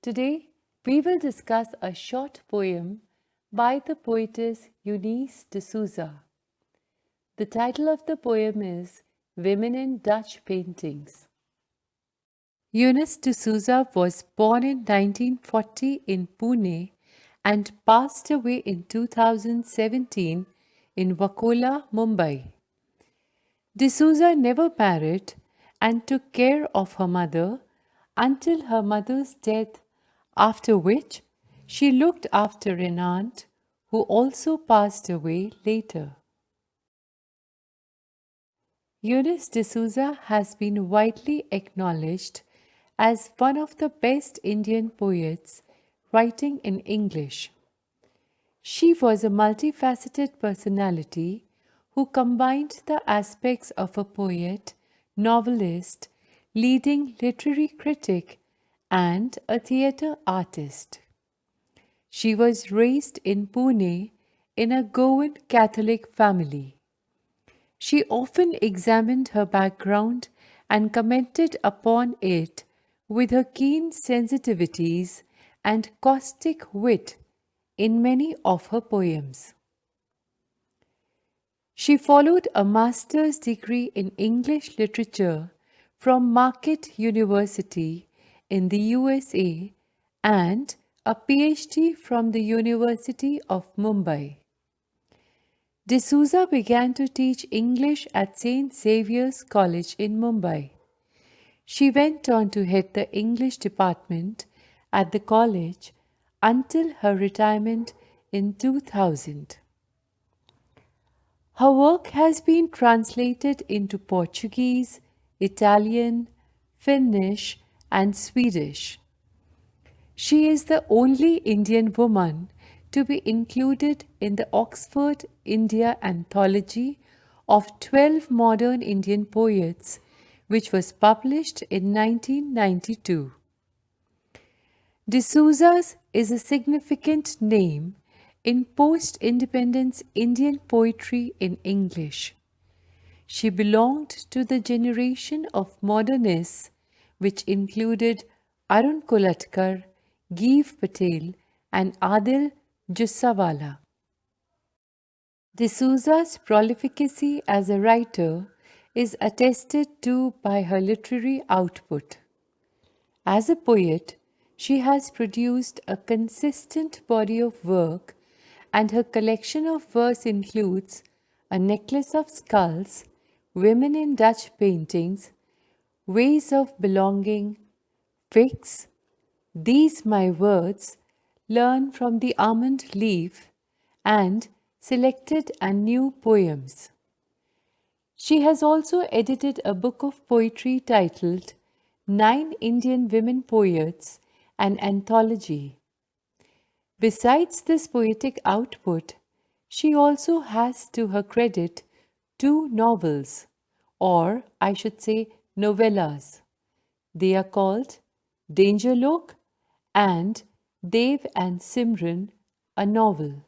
Today, we will discuss a short poem by the poetess Eunice de Souza. The title of the poem is Women in Dutch Paintings. Eunice de Souza was born in 1940 in Pune and passed away in 2017 in Wakola, Mumbai. De Souza never married and took care of her mother until her mother's death, after which she looked after an aunt who also passed away later. Eunice de Souza has been widely acknowledged as one of the best Indian poets writing in English. She was a multifaceted personality who combined the aspects of a poet, novelist, leading literary critic, and a theatre artist. She was raised in Pune in a Goan Catholic family. She often examined her background and commented upon it with her keen sensitivities and caustic wit in many of her poems. She followed a master's degree in English literature from Marquette University in the USA and a PhD from the University of Mumbai. De Souza began to teach English at St. Xavier's College in Mumbai. She went on to head the English department at the college until her retirement in 2000. Her work has been translated into Portuguese, Italian, Finnish, and Swedish. She is the only Indian woman to be included in the Oxford India Anthology of 12 Modern Indian Poets, which was published in 1992. De Souza's is a significant name in post-independence Indian poetry in English. She belonged to the generation of modernists which included Arun Kolatkar, Gieve Patel, and Adil Jussawala. De Souza's prolificacy as a writer is attested to by her literary output. As a poet, she has produced a consistent body of work, and her collection of verse includes A Necklace of Skulls, Women in Dutch Paintings, Ways of Belonging, Fix, These My Words, Learn from the Almond Leaf, and Selected and New Poems. She has also edited a book of poetry titled 9 Indian Women Poets, an anthology. Besides this poetic output, she also has to her credit 2 novels, or I should say novellas. They are called Danger Lok and Dev and Simran, a novel.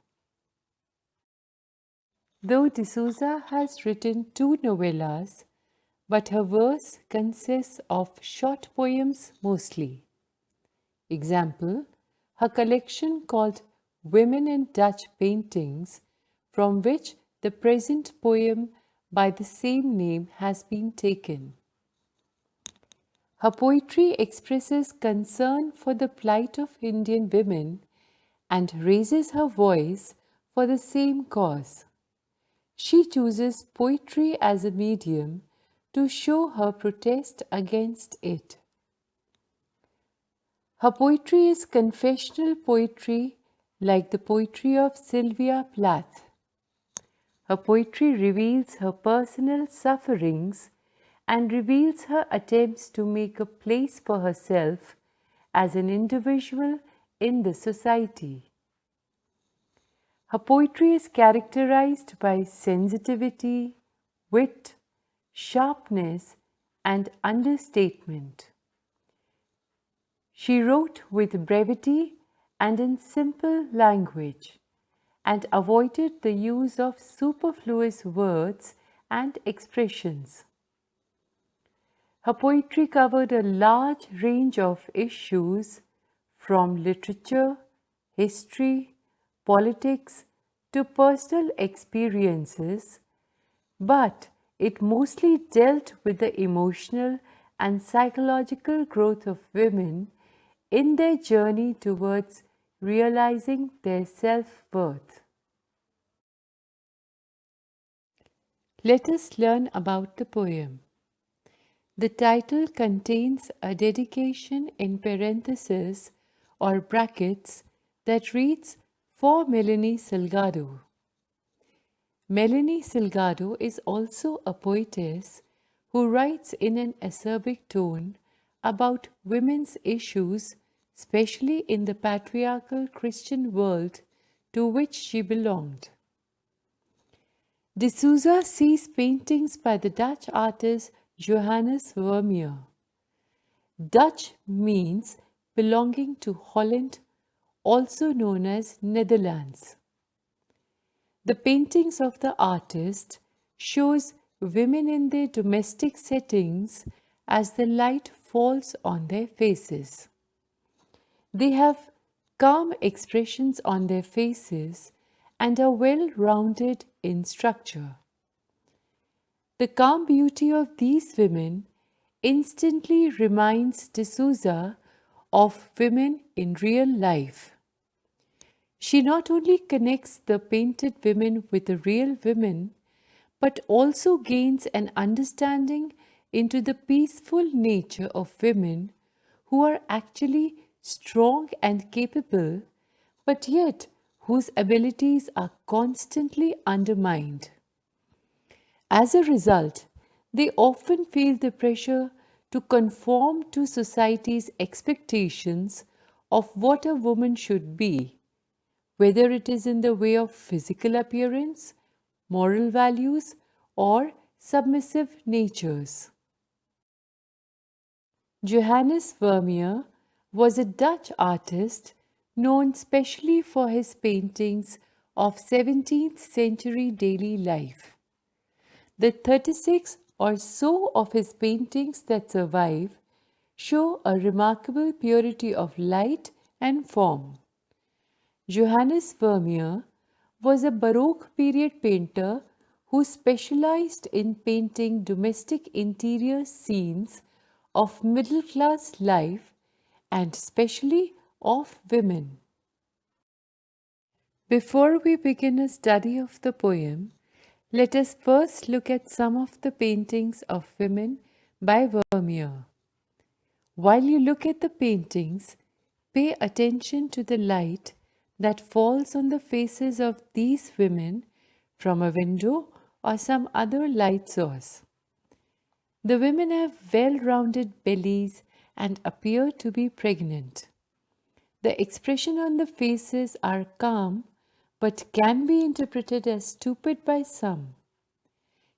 Though de Souza has written 2 novellas, but her verse consists of short poems mostly. Example, her collection called Women in Dutch Paintings, from which the present poem by the same name has been taken. Her poetry expresses concern for the plight of Indian women and raises her voice for the same cause. She chooses poetry as a medium to show her protest against it. Her poetry is confessional poetry like the poetry of Sylvia Plath. Her poetry reveals her personal sufferings and reveals her attempts to make a place for herself as an individual in the society. Her poetry is characterized by sensitivity, wit, sharpness, and understatement. She wrote with brevity and in simple language, and avoided the use of superfluous words and expressions. Her poetry covered a large range of issues from literature, history, politics to personal experiences, but it mostly dealt with the emotional and psychological growth of women in their journey towards realizing their self-worth. Let us learn about the poem. The title contains a dedication in parentheses or brackets that reads, "For Melanie Salgado." Melanie Salgado is also a poetess who writes in an acerbic tone about women's issues, especially in the patriarchal Christian world to which she belonged. De Souza sees paintings by the Dutch artist Johannes Vermeer. Dutch means belonging to Holland, also known as Netherlands. The paintings of the artist shows women in their domestic settings as the light falls on their faces. They have calm expressions on their faces and are well-rounded in structure. The calm beauty of these women instantly reminds de Souza of women in real life. She not only connects the painted women with the real women, but also gains an understanding into the peaceful nature of women who are actually strong and capable, but yet whose abilities are constantly undermined. As a result, they often feel the pressure to conform to society's expectations of what a woman should be, whether it is in the way of physical appearance, moral values, or submissive natures. Johannes Vermeer was a Dutch artist known specially for his paintings of 17th century daily life. The 36 or so of his paintings that survive show a remarkable purity of light and form. Johannes Vermeer was a Baroque period painter who specialized in painting domestic interior scenes of middle-class life and especially of women. Before we begin a study of the poem, let us first look at some of the paintings of women by Vermeer. While you look at the paintings, pay attention to the light that falls on the faces of these women from a window or some other light source. The women have well-rounded bellies and appear to be pregnant. The expression on the faces are calm but can be interpreted as stupid by some.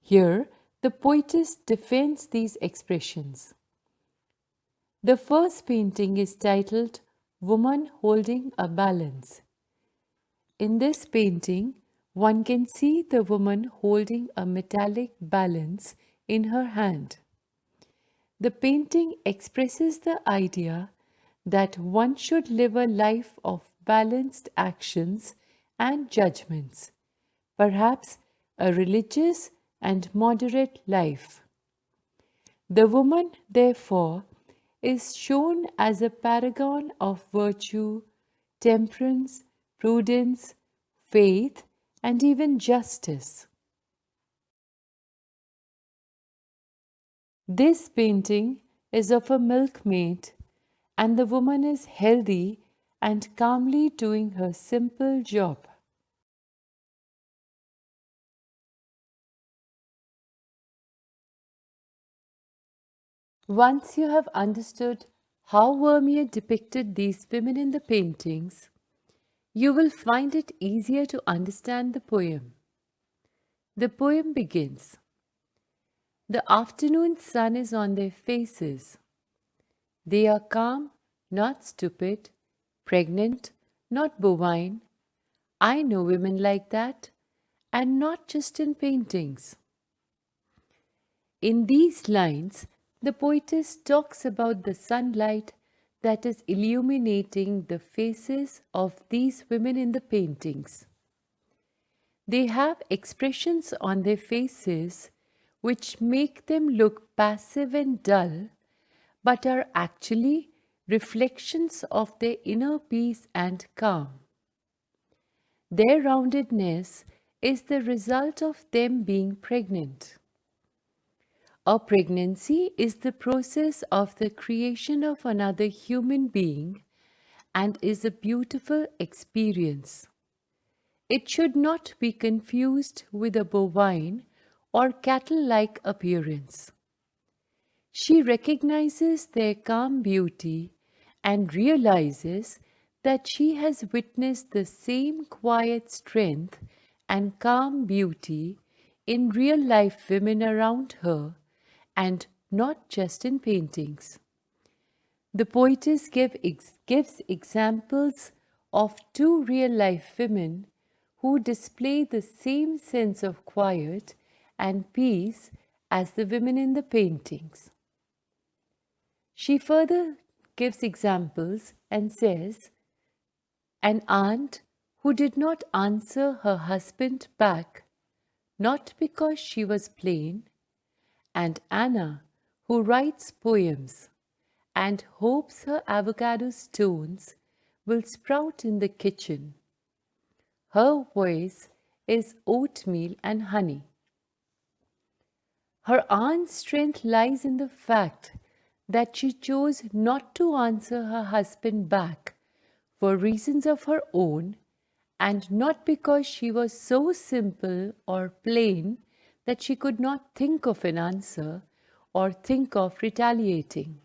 Here, the poetess defends these expressions. The first painting is titled "Woman Holding a Balance." In this painting, one can see the woman holding a metallic balance in her hand. The painting expresses the idea that one should live a life of balanced actions and judgments, perhaps a religious and moderate life. The woman, therefore, is shown as a paragon of virtue, temperance, prudence, faith, and even justice. This painting is of a milkmaid, and the woman is healthy and calmly doing her simple job. Once you have understood how Vermeer depicted these women in the paintings, you will find it easier to understand the poem. The poem begins, "The afternoon sun is on their faces. They are calm, not stupid, pregnant, not bovine. I know women like that, and not just in paintings." In these lines, the poetess talks about the sunlight that is illuminating the faces of these women in the paintings. They have expressions on their faces which make them look passive and dull, but are actually reflections of their inner peace and calm. Their roundedness is the result of them being pregnant. A pregnancy is the process of the creation of another human being and is a beautiful experience. It should not be confused with a bovine or cattle-like appearance. She recognizes their calm beauty and realizes that she has witnessed the same quiet strength and calm beauty in real-life women around her and not just in paintings. The poetess gives examples of two real-life women who display the same sense of quiet and peace as the women in the paintings. She further gives examples and says, an aunt who did not answer her husband back, not because she was plain, and Anna who writes poems and hopes her avocado stones will sprout in the kitchen. Her voice is oatmeal and honey. Her aunt's strength lies in the fact that she chose not to answer her husband back for reasons of her own and not because she was so simple or plain that she could not think of an answer or think of retaliating.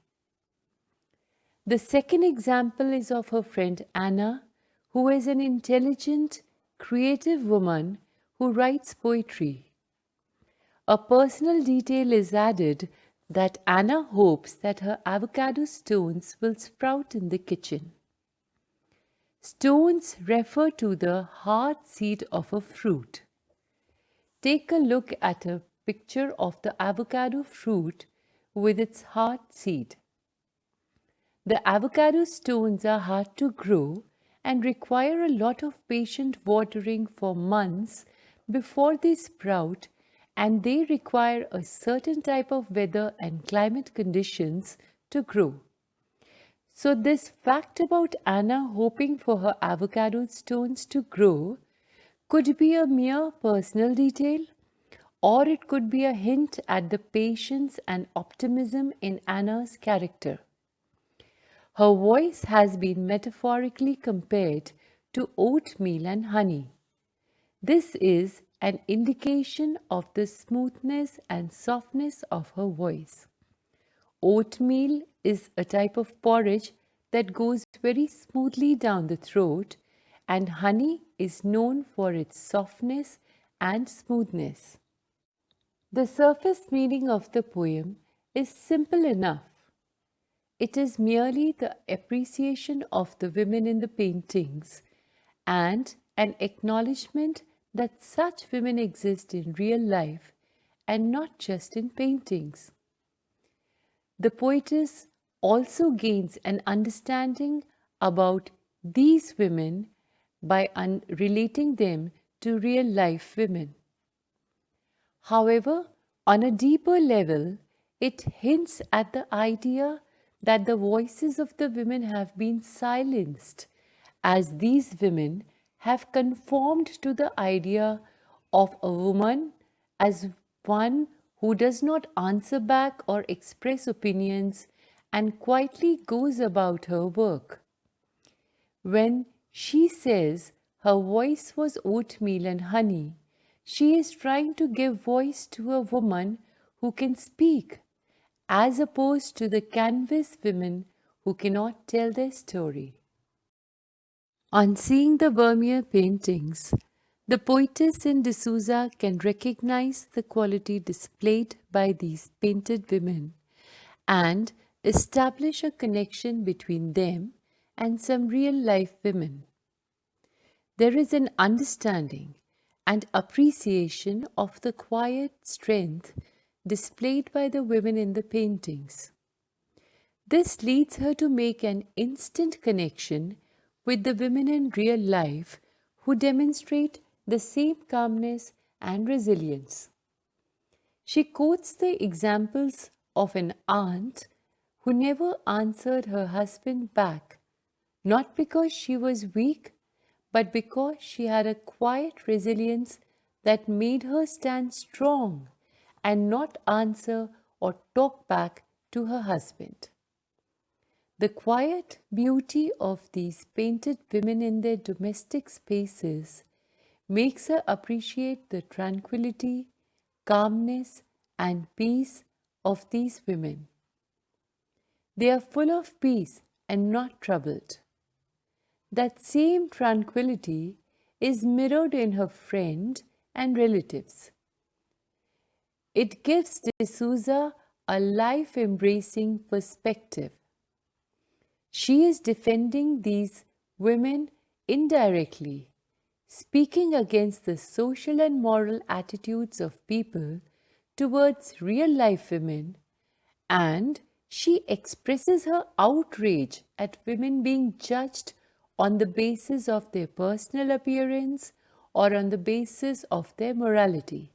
The second example is of her friend Anna, who is an intelligent, creative woman who writes poetry. A personal detail is added that Anna hopes that her avocado stones will sprout in the kitchen. Stones refer to the hard seed of a fruit. Take a look at a picture of the avocado fruit with its hard seed. The avocado stones are hard to grow and require a lot of patient watering for months before they sprout, and they require a certain type of weather and climate conditions to grow. So this fact about Anna hoping for her avocado stones to grow could be a mere personal detail, or it could be a hint at the patience and optimism in Anna's character. Her voice has been metaphorically compared to oatmeal and honey. This is an indication of the smoothness and softness of her voice. Oatmeal is a type of porridge that goes very smoothly down the throat, and honey is known for its softness and smoothness. The surface meaning of the poem is simple enough. It is merely the appreciation of the women in the paintings and an acknowledgement that such women exist in real life and not just in paintings. The poetess also gains an understanding about these women by relating them to real life women. However, on a deeper level, it hints at the idea that the voices of the women have been silenced, as these women have conformed to the idea of a woman as one who does not answer back or express opinions and quietly goes about her work. When she says her voice was oatmeal and honey, she is trying to give voice to a woman who can speak, as opposed to the canvas women who cannot tell their story. On seeing the Vermeer paintings, the poetess in Souza can recognize the quality displayed by these painted women and establish a connection between them and some real-life women. There is an understanding and appreciation of the quiet strength displayed by the women in the paintings. This leads her to make an instant connection with the women in real life who demonstrate the same calmness and resilience. She quotes the examples of an aunt who never answered her husband back, not because she was weak, but because she had a quiet resilience that made her stand strong and not answer or talk back to her husband. The quiet beauty of these painted women in their domestic spaces makes her appreciate the tranquility, calmness, and peace of these women. They are full of peace and not troubled. That same tranquility is mirrored in her friend and relatives. It gives de Souza a life-embracing perspective. She is defending these women indirectly, speaking against the social and moral attitudes of people towards real-life women, and she expresses her outrage at women being judged on the basis of their personal appearance or on the basis of their morality.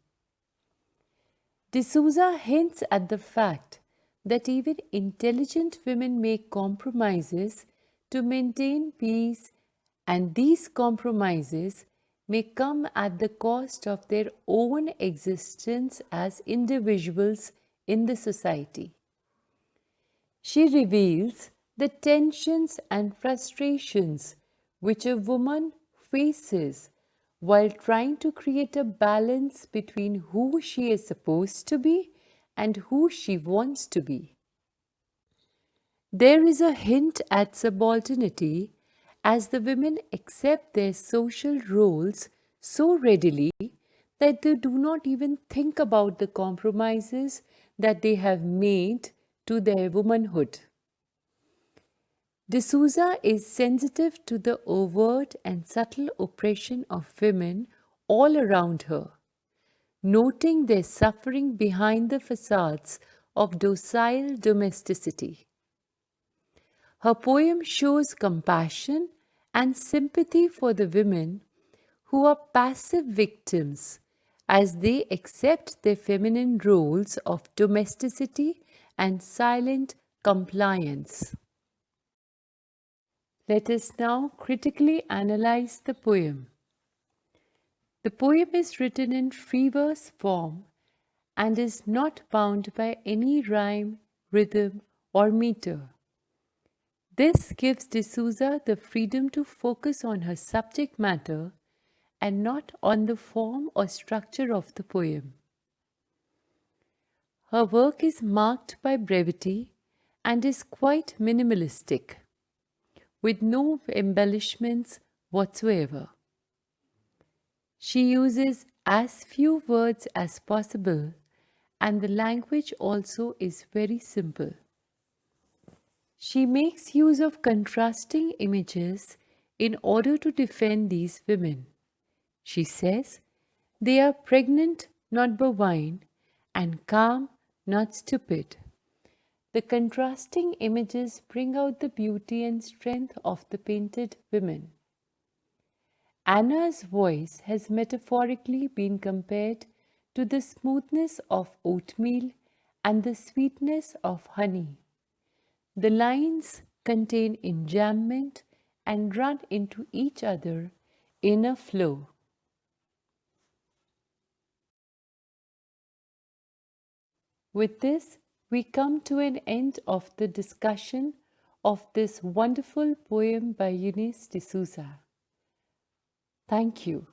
De Souza hints at the fact that even intelligent women make compromises to maintain peace, and these compromises may come at the cost of their own existence as individuals in the society. She reveals the tensions and frustrations which a woman faces while trying to create a balance between who she is supposed to be and who she wants to be. There is a hint at subalternity as the women accept their social roles so readily that they do not even think about the compromises that they have made to their womanhood. De Souza is sensitive to the overt and subtle oppression of women all around her, noting their suffering behind the facades of docile domesticity. Her poem shows compassion and sympathy for the women who are passive victims as they accept their feminine roles of domesticity and silent compliance. Let us now critically analyze the poem. The poem is written in free verse form and is not bound by any rhyme, rhythm, or meter. This gives de Souza the freedom to focus on her subject matter and not on the form or structure of the poem. Her work is marked by brevity and is quite minimalistic, with no embellishments whatsoever. She uses as few words as possible, and the language also is very simple. She makes use of contrasting images in order to defend these women. She says, they are pregnant, not bovine, and calm, not stupid. The contrasting images bring out the beauty and strength of the painted women. Anna's voice has metaphorically been compared to the smoothness of oatmeal and the sweetness of honey. The lines contain enjambment and run into each other in a flow. With this, we come to an end of the discussion of this wonderful poem by Eunice de Souza. Thank you.